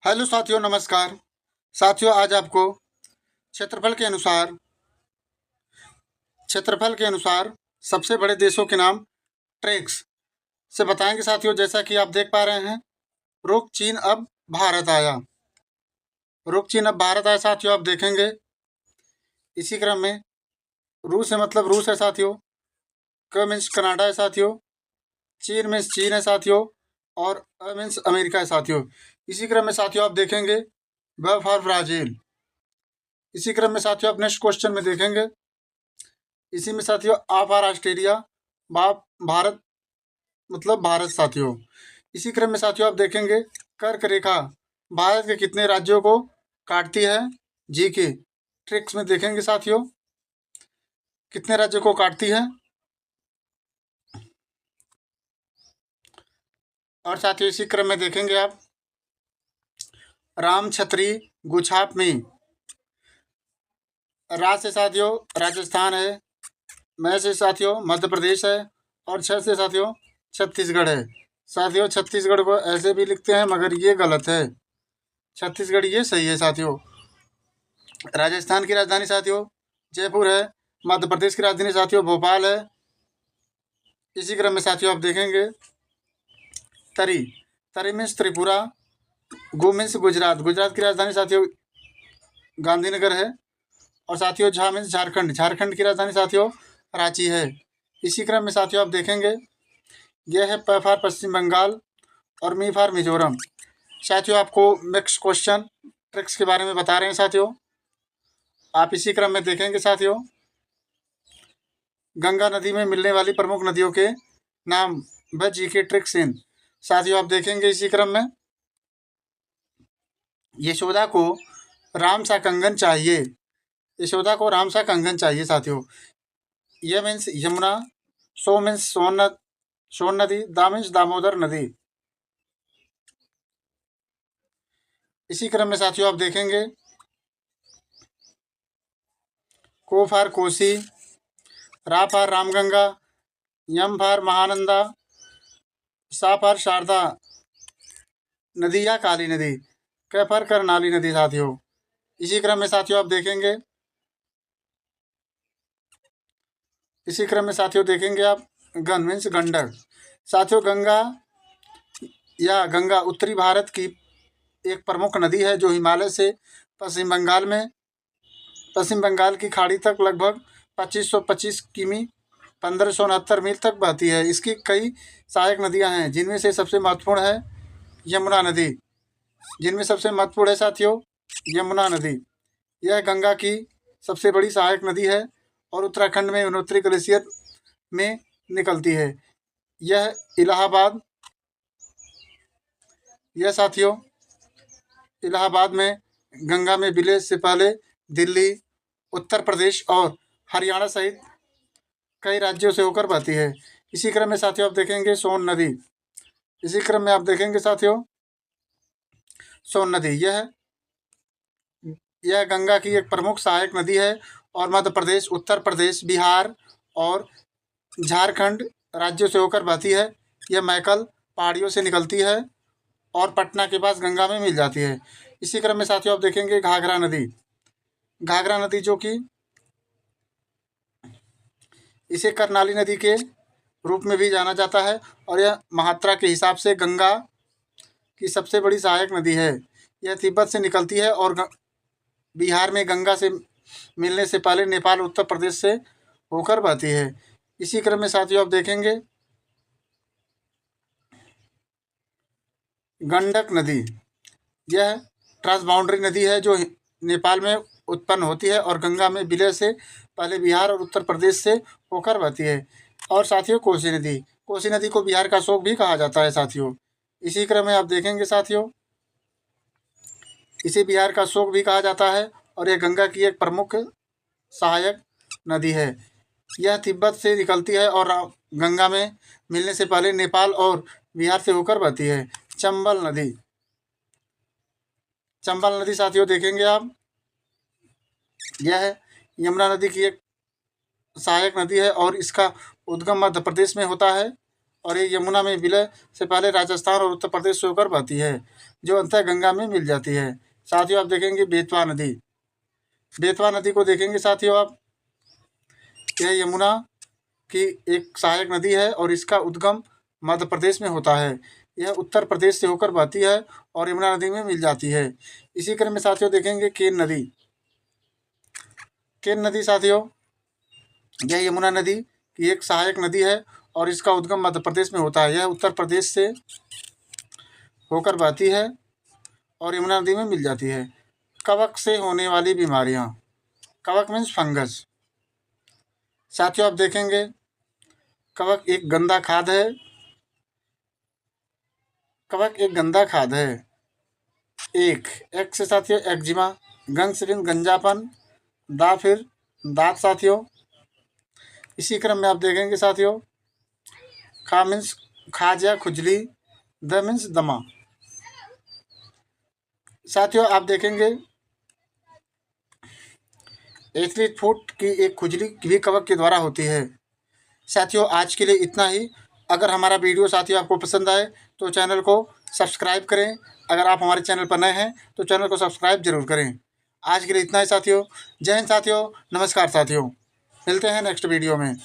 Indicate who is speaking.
Speaker 1: Hello साथियों, नमस्कार। साथियों, आज आपको क्षेत्रफल के अनुसार क्षेत्रफल के अनुसार सबसे बड़े देशों के नाम ट्रेक्स से बताएंगे। साथियों, जैसा कि आप देख पा रहे हैं, रुक चीन अब भारत आया। रुक चीन अब भारत आया साथियों, आप देखेंगे। इसी क्रम में रूस है, मतलब रूस है साथियों। क मीन्स कनाडा है साथियों। चीन मीन्स चीन है साथियों। और अ मीन्स अमेरिका है साथियों। इसी क्रम में साथियों आप देखेंगे ब फॉर ब्राजील। इसी क्रम में साथियों आप नेक्स्ट क्वेश्चन में देखेंगे। इसी में साथियों आ फॉर ऑस्ट्रेलिया, बाप भारत, मतलब भारत साथियों। इसी क्रम में साथियों आप देखेंगे कर्क रेखा भारत के कितने राज्यों को काटती है। जी के ट्रिक्स में देखेंगे साथियों कितने राज्यों को काटती है। और साथियों इसी क्रम में देखेंगे आप राम छतरी गुछाप में। रा से साथियों राजस्थान है, मैं से साथियों मध्य प्रदेश है, और छ से साथियों छत्तीसगढ़ है। साथियों छत्तीसगढ़ को ऐसे भी लिखते हैं मगर ये गलत है, छत्तीसगढ़ ये सही है साथियों। राजस्थान की राजधानी साथियों जयपुर है। मध्य प्रदेश की राजधानी साथियों भोपाल है। इसी क्रम में साथियों आप देखेंगे तरी। तरी मीन्स त्रिपुरा। गु मीन्स गुजरात। गुजरात की राजधानी साथियों गांधीनगर है। और साथियों झा मीन्स झारखंड। झारखंड की राजधानी साथियों रांची है। इसी क्रम में साथियों आप देखेंगे यह है प फॉर पश्चिम बंगाल और मी फॉर मिजोरम। साथियों आपको नेक्स्ट क्वेश्चन ट्रिक्स के बारे में बता रहे हैं साथियों। आप इसी क्रम में देखेंगे साथियों गंगा नदी में मिलने वाली प्रमुख नदियों के नाम व जी के ट्रिक्स इन। साथियों आप देखेंगे इसी क्रम में यशोदा को राम सा कंगन चाहिए। यशोदा को राम सा कंगन चाहिए साथियों। यह मीन्स यमुना। सो मीन्स सोन नदी। दा मीन्स दामोदर नदी। इसी क्रम में साथियों आप देखेंगे को फार कोसी, रा फार रामगंगा, यम फार महानंदा, सा फार शारदा नदी या काली नदी, क फार करनाली नदी साथियों। इसी क्रम में साथियों आप देखेंगे आप गन मीन्स गंडक। साथियों गंगा या गंगा उत्तरी भारत की एक प्रमुख नदी है जो हिमालय से पश्चिम बंगाल की खाड़ी तक लगभग 2525 किमी 1569 मील तक बहती है। इसकी कई सहायक नदियां हैं जिनमें से सबसे महत्वपूर्ण है यमुना नदी। है साथियों यमुना नदी। यह गंगा की सबसे बड़ी सहायक नदी है और उत्तराखंड में यमुनोत्री ग्लेशियर में निकलती है। यह इलाहाबाद यह साथियों इलाहाबाद में गंगा में विलय से पहले दिल्ली, उत्तर प्रदेश और हरियाणा सहित कई राज्यों से होकर बहती है। इसी क्रम में साथियों आप देखेंगे सोन नदी। इसी क्रम में आप देखेंगे साथियों सोन नदी यह गंगा की एक प्रमुख सहायक नदी है और मध्य प्रदेश, उत्तर प्रदेश, बिहार और झारखंड राज्यों से होकर बहती है। यह मैकल पहाड़ियों से निकलती है और पटना के पास गंगा में मिल जाती है। इसी क्रम में साथियों आप देखेंगे घाघरा नदी। घाघरा नदी जो कि इसे करनाली नदी के रूप में भी जाना जाता है और यह मात्रा के हिसाब से गंगा की सबसे बड़ी सहायक नदी है। यह तिब्बत से निकलती है और बिहार में गंगा से मिलने से पहले नेपाल, उत्तर प्रदेश से होकर बहती है। इसी क्रम में साथियों आप देखेंगे गंडक नदी। यह ट्रांसबाउंड्री नदी है जो नेपाल में उत्पन्न होती है और गंगा में विलय से पहले बिहार और उत्तर प्रदेश से होकर बहती है। और साथियों कोसी नदी को बिहार का शोक भी कहा जाता है साथियों। इसी क्रम में आप देखेंगे साथियों इसे बिहार का शोक भी कहा जाता है और यह गंगा की एक प्रमुख सहायक नदी है। यह तिब्बत से निकलती है और गंगा में मिलने से पहले नेपाल और बिहार से होकर बहती है। चंबल नदी साथियों देखेंगे आप यह यमुना नदी की एक सहायक नदी है और इसका उद्गम मध्य प्रदेश में होता है और ये यमुना में विलय से पहले राजस्थान और उत्तर प्रदेश से होकर बहती है, जो अंततः गंगा में मिल जाती है। साथियों आप देखेंगे बेतवा नदी, बेतवा नदी को देखेंगे साथियों आप, यह यमुना की एक सहायक नदी है और इसका उद्गम मध्य प्रदेश में होता है। यह उत्तर प्रदेश से होकर बहती है और यमुना नदी में मिल जाती है। इसी क्रम में साथियों देखेंगे केन नदी, केन नदी साथियों यह यमुना नदी की एक सहायक नदी है और इसका उद्गम मध्य प्रदेश में होता है। यह उत्तर प्रदेश से होकर बहती है और यमुना नदी में मिल जाती है। कवक से होने वाली बीमारियां, कवक मीन्स फंगस। साथियों आप देखेंगे कवक एक गंदा खाद है, कवक एक गंदा खाद है। एक से साथियों एक्जिमा, गंग से गंजापन, दा फिर दांत साथियों। इसी क्रम में आप देखेंगे साथियों खा मीन्स खाज या खुजली, द मीन्स दमा। साथियों आप देखेंगे एथलीट फुट की एक खुजली भी कवक के द्वारा होती है। साथियों आज के लिए इतना ही। अगर हमारा वीडियो साथियों आपको पसंद आए तो चैनल को सब्सक्राइब करें। अगर आप हमारे चैनल पर नए हैं तो चैनल को सब्सक्राइब जरूर करें। आज के लिए इतना ही साथियों। जय हिंद साथियों, नमस्कार साथियों, मिलते हैं नेक्स्ट वीडियो में।